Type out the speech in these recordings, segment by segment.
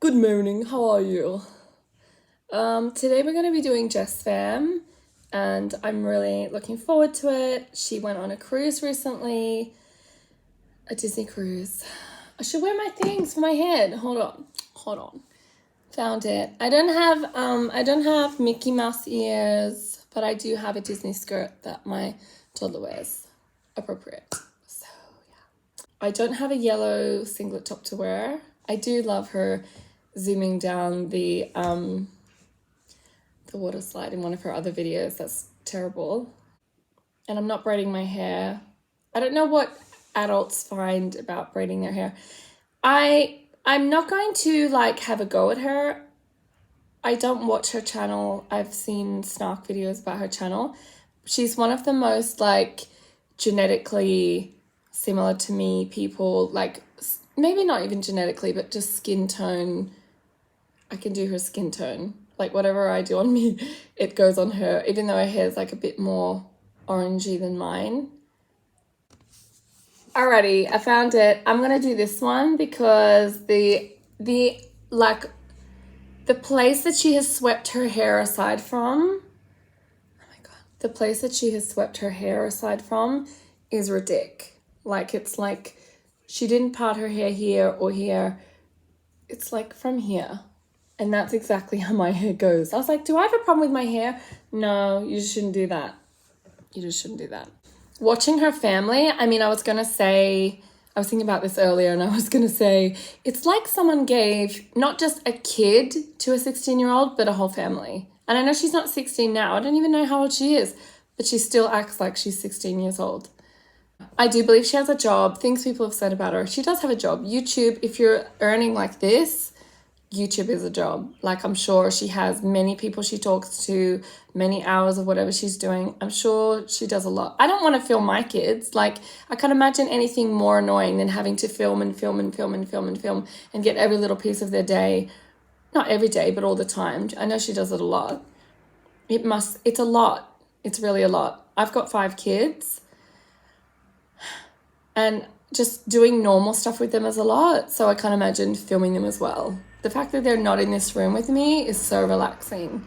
Good morning, how are you? Today we're going to be doing Jesssfam, and I'm really looking forward to it. She went on a cruise recently, a Disney cruise. I should wear my things for my head. Hold on. Found it. I don't have Mickey Mouse ears, but I do have a Disney skirt that my toddler wears. Appropriate. So yeah. I don't have a yellow singlet top to wear. I do love her zooming down the water slide in one of her other videos. That's terrible. And I'm not braiding my hair. I don't know what adults find about braiding their hair. I'm not going to have a go at her. I don't watch her channel. I've seen snark videos about her channel. She's one of the most genetically similar to me people, maybe not even genetically, but just skin tone. I can do her skin tone. Whatever I do on me, it goes on her, even though her hair is a bit more orangey than mine. Alrighty, I found it. I'm gonna do this one because the place that she has swept her hair aside from, oh my god, the place that she has swept her hair aside from is ridiculous. It's she didn't part her hair here or here. It's from here. And that's exactly how my hair goes. I was like, do I have a problem with my hair? No, you just shouldn't do that. You just shouldn't do that. Watching her family, I was thinking about this earlier and I was going to say, it's like someone gave not just a kid to a 16-year-old, but a whole family. And I know she's not 16 now. I don't even know how old she is, but she still acts like she's 16 years old. I do believe she has a job. Things people have said about her. She does have a job. YouTube, if you're earning like this, YouTube is a job. I'm sure she has many people she talks to, many hours of whatever she's doing. I'm sure she does a lot. I don't want to film my kids. I can't imagine anything more annoying than having to film and get every little piece of their day. Not every day, but all the time. I know she does it a lot. It's a lot. It's really a lot. I've got 5 kids. And just doing normal stuff with them is a lot. So I can't imagine filming them as well. The fact that they're not in this room with me is so relaxing.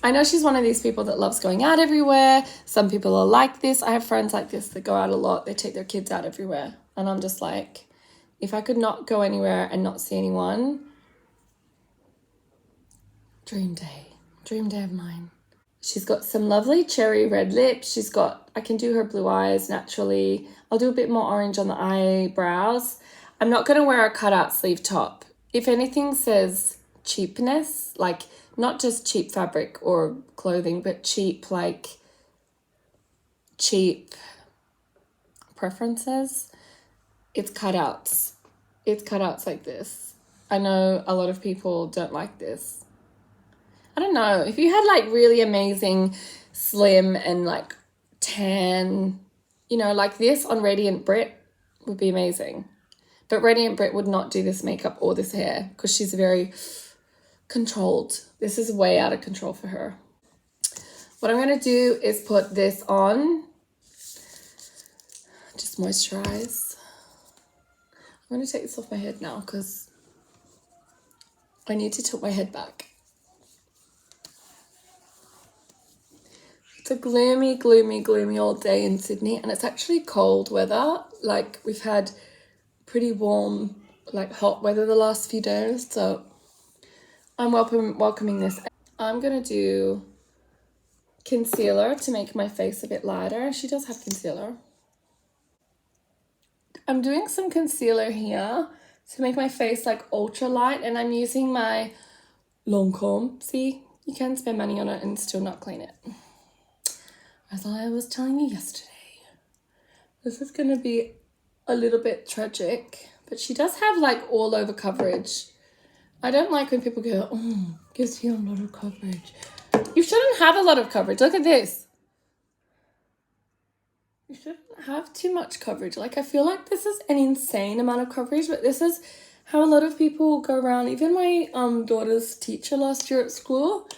I know she's one of these people that loves going out everywhere. Some people are like this. I have friends like this that go out a lot. They take their kids out everywhere. And I'm just like, if I could not go anywhere and not see anyone, dream day of mine. She's got some lovely cherry red lips. I can do her blue eyes naturally. I'll do a bit more orange on the eyebrows. I'm not going to wear a cutout sleeve top. If anything says cheapness, not just cheap fabric or clothing, but cheap preferences, it's cutouts. It's cutouts like this. I know a lot of people don't like this. I don't know. If you had really amazing slim and tan, like this on Radiant Brit would be amazing. But Radiant Brit would not do this makeup or this hair because she's very controlled. This is way out of control for her. What I'm going to do is put this on. Just moisturize. I'm going to take this off my head now because I need to tilt my head back. It's a gloomy all day in Sydney, and it's actually cold weather. We've had pretty warm, hot weather the last few days, so I'm welcoming this. I'm gonna do concealer to make my face a bit lighter. She does have concealer. I'm doing some concealer here to make my face ultra light, and I'm using my Lancome. See, you can spend money on it and still not clean it. As I was telling you yesterday, this is going to be a little bit tragic, but she does have all over coverage. I don't like when people go, oh, gives you a lot of coverage. You shouldn't have a lot of coverage. Look at this. You shouldn't have too much coverage. I feel like this is an insane amount of coverage, but this is how a lot of people go around. Even my daughter's teacher last year at school,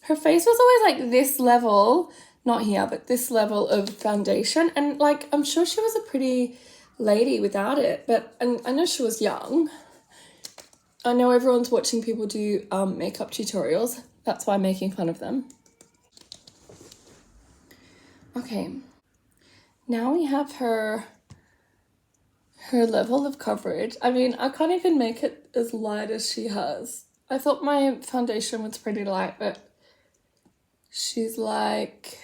her face was always this level. Not here, but this level of foundation. And I'm sure she was a pretty lady without it, but and I know she was young. I know everyone's watching people do makeup tutorials. That's why I'm making fun of them. Okay. Now we have her level of coverage. I mean, I can't even make it as light as she has. I thought my foundation was pretty light, but she's like,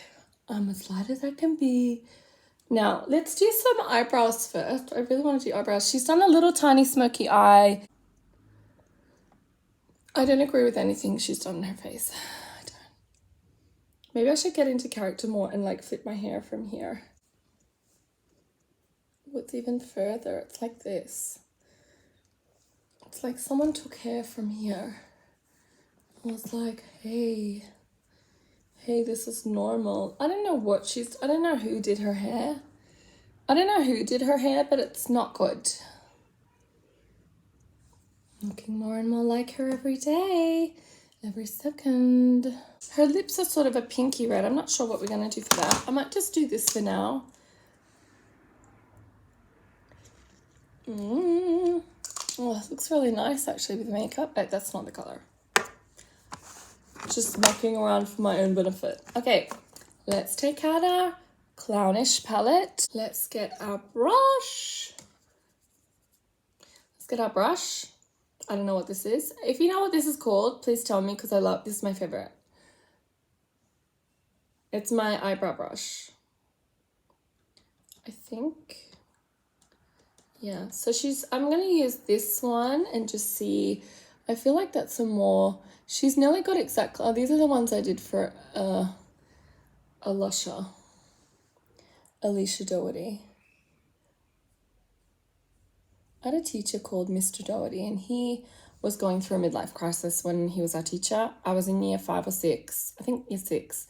I'm as light as I can be. Now, let's do some eyebrows first. I really want to do eyebrows. She's done a little tiny smoky eye. I don't agree with anything she's done in her face. I don't. Maybe I should get into character more and like flip my hair from here. What's even further? It's like this. It's like someone took hair from here. I was like, hey, this is normal. I don't know who did her hair. But it's not good. Looking more and more like her every day, every second. Her lips are sort of a pinky red. I'm not sure what we're going to do for that. I might just do this for now. Oh, it looks really nice actually with makeup. Oh, that's not the color. Just mucking around for my own benefit. Okay, let's take out our clownish palette. Let's get our brush. I don't know what this is. If you know what this is called, please tell me because this is my favorite. It's my eyebrow brush. I think. Yeah, so I'm going to use this one and just see. I feel like that's she's nearly got exactly. Oh, these are the ones I did for Alicia Doherty. I had a teacher called Mr. Doherty, and he was going through a midlife crisis when he was our teacher. I was in year 5 or 6, I think year 6,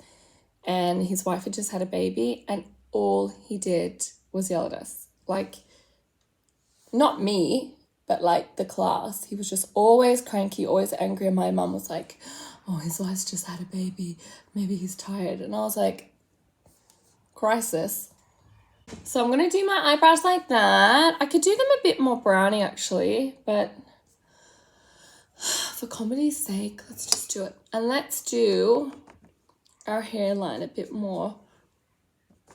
and his wife had just had a baby, and all he did was yell at us. Like, not me, but like the class. He was just always cranky, always angry, and my mum was like, oh, his wife's just had a baby. Maybe he's tired. And I was like, crisis. So I'm going to do my eyebrows like that. I could do them a bit more browny actually, but for comedy's sake, let's just do it. And let's do our hairline a bit more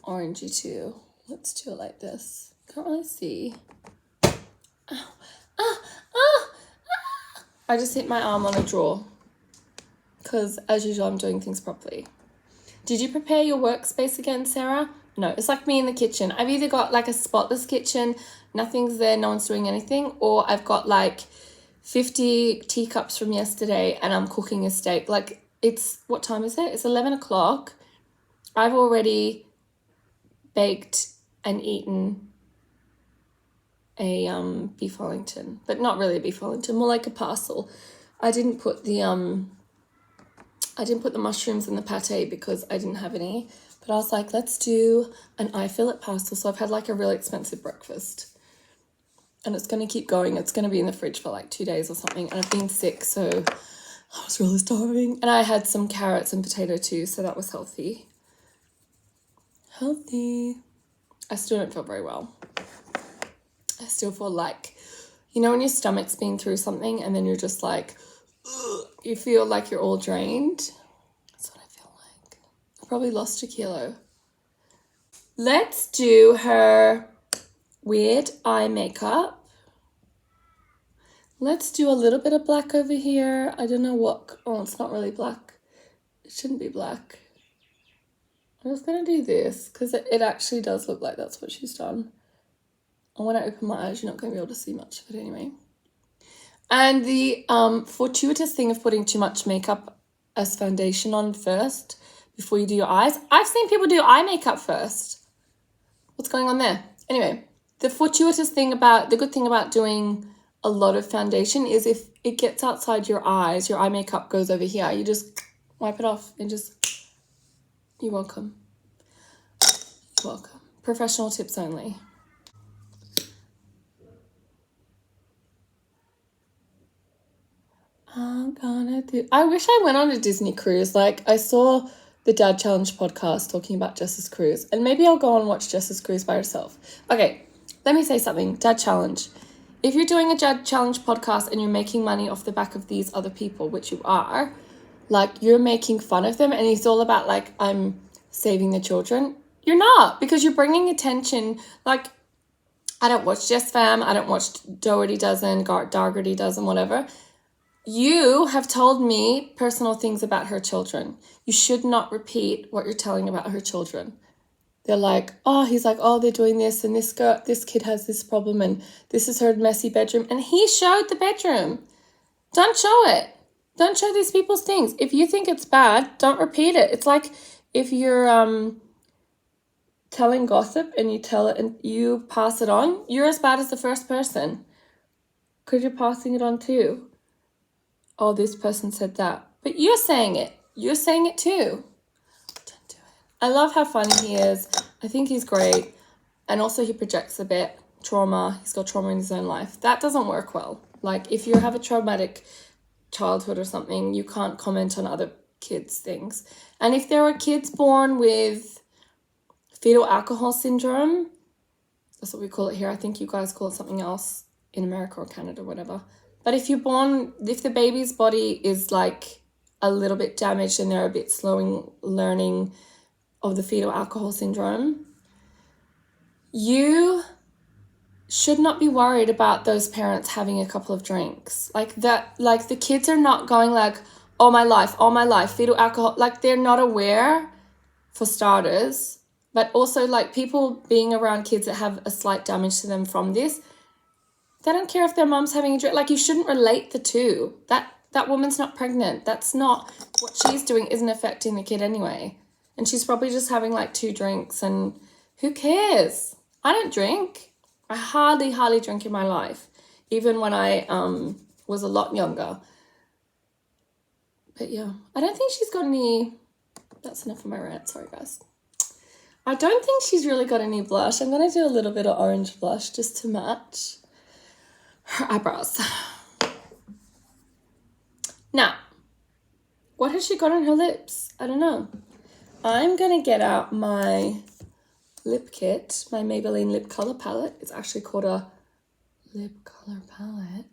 orangey too. Let's do it like this. Can't really see. I just hit my arm on a drawer because as usual I'm doing things properly. Did you prepare your workspace again, Sarah? No, it's like me in the kitchen. I've either got like a spotless kitchen, nothing's there, no one's doing anything, or I've got like 50 teacups from yesterday and I'm cooking a steak. Like what time is it? It's 11 o'clock. I've already baked and eaten a beef Wellington, but not really a beef Wellington, more like a parcel. I didn't put the mushrooms in the pate because I didn't have any, but I was like, let's do an eye fillet parcel. So I've had like a really expensive breakfast and it's going to keep going. It's going to be in the fridge for like 2 days or something. And I've been sick, so I was really starving. And I had some carrots and potato too, so that was healthy. I still don't feel very well. I still feel like, when your stomach's been through something and then you're just like, ugh, you feel like you're all drained. That's what I feel like. I probably lost 1 kilo. Let's do her weird eye makeup. Let's do a little bit of black over here. I don't know what, it's not really black. It shouldn't be black. I'm just going to do this because it actually does look like that's what she's done. And when I open my eyes, you're not going to be able to see much of it anyway. And the fortuitous thing of putting too much makeup as foundation on first before you do your eyes. I've seen people do eye makeup first. What's going on there? Anyway, the good thing about doing a lot of foundation is if it gets outside your eyes, your eye makeup goes over here. You just wipe it off and you're welcome. You're welcome. Professional tips only. I wish I went on a Disney cruise. Like, I saw the Dad Challenge podcast talking about Jess's cruise, and maybe I'll go and watch Jess's cruise by herself. Okay, let me say something. Dad Challenge. if you're doing a Judge Challenge podcast and you're making money off the back of these other people, which you are, like, you're making fun of them and it's all about, like, I'm saving the children. You're not, because you're bringing attention. Like, I don't watch Jesssfam, I don't watch Doherty Dozen, Dargerty Dozen, whatever. You have told me personal things about her children. You should not repeat what you're telling about her children. They're like, oh, he's like, oh, they're doing this, and this kid has this problem, and this is her messy bedroom. And he showed the bedroom. Don't show it. Don't show these people's things. If you think it's bad, don't repeat it. It's like if you're telling gossip and you tell it and you pass it on, you're as bad as the first person, because you're passing it on too. Oh, this person said that, but you're saying it. You're saying it too. Don't do it. I love how funny he is. I think he's great. And also he projects a bit trauma. He's got trauma in his own life. That doesn't work well. Like, if you have a traumatic childhood or something, you can't comment on other kids' things. And if there are kids born with fetal alcohol syndrome, that's what we call it here. I think you guys call it something else in America or Canada or whatever. But if if the baby's body is like a little bit damaged and they're a bit slow in learning of the fetal alcohol syndrome, you should not be worried about those parents having a couple of drinks. Like that, like the kids are not going like, all my life, fetal alcohol. Like, they're not aware, for starters, but also like people being around kids that have a slight damage to them from this, they don't care if their mom's having a drink. Like, you shouldn't relate the two. That woman's not pregnant. That's not what she's doing, isn't affecting the kid anyway. And she's probably just having like 2 drinks, and who cares? I don't drink. I hardly drink in my life, even when I was a lot younger. But yeah, I don't think she's got any. That's enough of my rant. Sorry, guys. I don't think she's really got any blush. I'm going to do a little bit of orange blush just to match her eyebrows. Now, what has she got on her lips? I don't know. I'm going to get out my lip kit, my Maybelline lip color palette. It's actually called a lip color palette.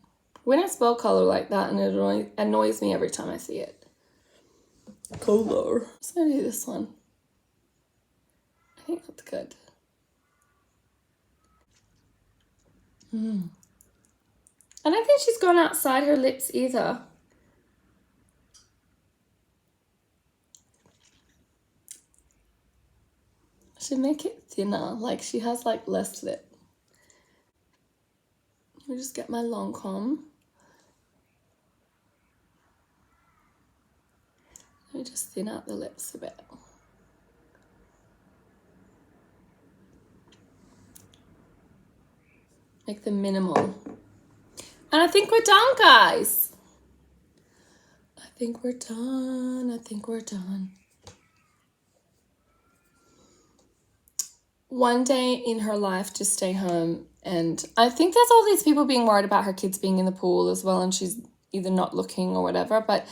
When I spell color like that, and it annoys me every time I see it. Color. I'm just going to do this one. I think that's good. I don't think she's gone outside her lips either. I should make it thinner, like she has like less lip. Let me just get my long comb. Let me just thin out the lips a bit. Make them minimal. And I think we're done, guys. I think we're done. One day in her life to stay home. And I think there's all these people being worried about her kids being in the pool as well, and she's either not looking or whatever. But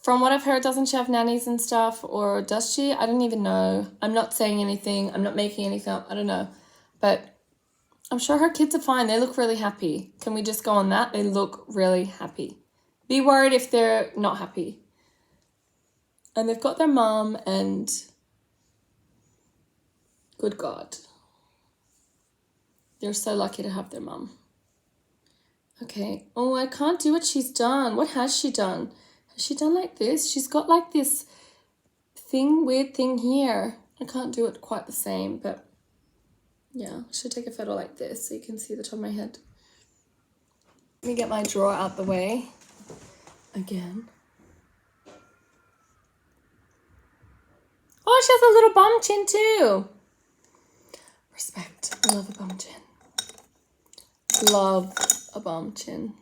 from what I've heard, doesn't she have nannies and stuff? Or does she? I don't even know. I'm not saying anything. I'm not making anything up. I don't know. But I'm sure her kids are fine. They look really happy. Can we just go on that? They look really happy. Be worried if they're not happy. And they've got their mom, and good God. They're so lucky to have their mom. Okay. Oh, I can't do what she's done. What has she done? Has she done like this? She's got like this weird thing here. I can't do it quite the same, but yeah, I should take a photo like this so you can see the top of my head. Let me get my drawer out the way again. Oh, she has a little bum chin too. Respect. I love a bum chin. Love a bum chin.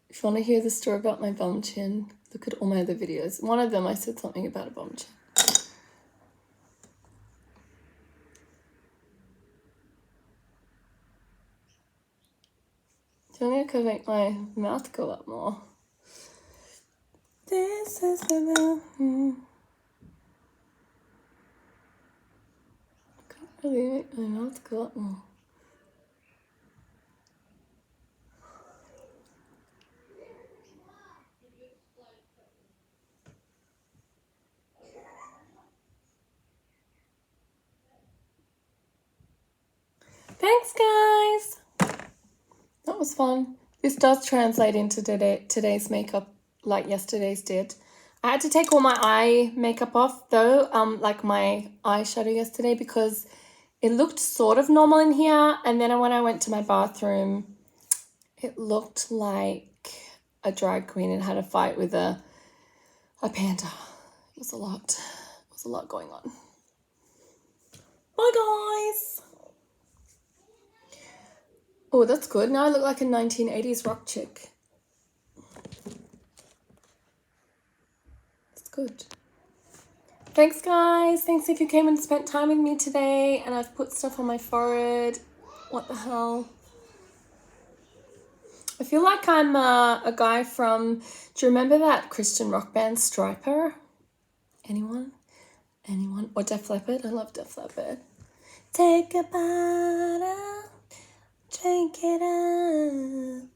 If you want to hear the story about my bum chin, look at all my other videos. One of them I said something about a bum chin. I think I could make my mouth go up more. This is the mountain. I can't really make my mouth go up more. was fun. This does translate into today's makeup like yesterday's did. I had to take all my eye makeup off though, like my eyeshadow yesterday, because it looked sort of normal in here. And then when I went to my bathroom, it looked like a drag queen and had a fight with a panda. It was a lot. It was a lot going on. Bye, guys. Oh, that's good. Now I look like a 1980s rock chick. That's good. Thanks, guys. Thanks if you came and spent time with me today. And I've put stuff on my forehead. What the hell? I feel like I'm a guy from... Do you remember that Christian rock band, Striper? Anyone? Anyone? Or Def Leppard? I love Def Leppard. Take a bottle, drink it up.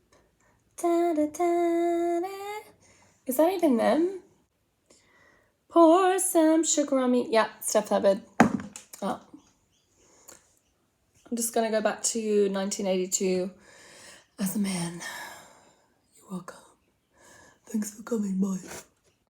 Da, da, da, da. Is that even them? Pour some sugar on me. Yeah, it's Def Leppard. Oh. I'm just going to go back to 1982 as a man. You're welcome. Thanks for coming, bye.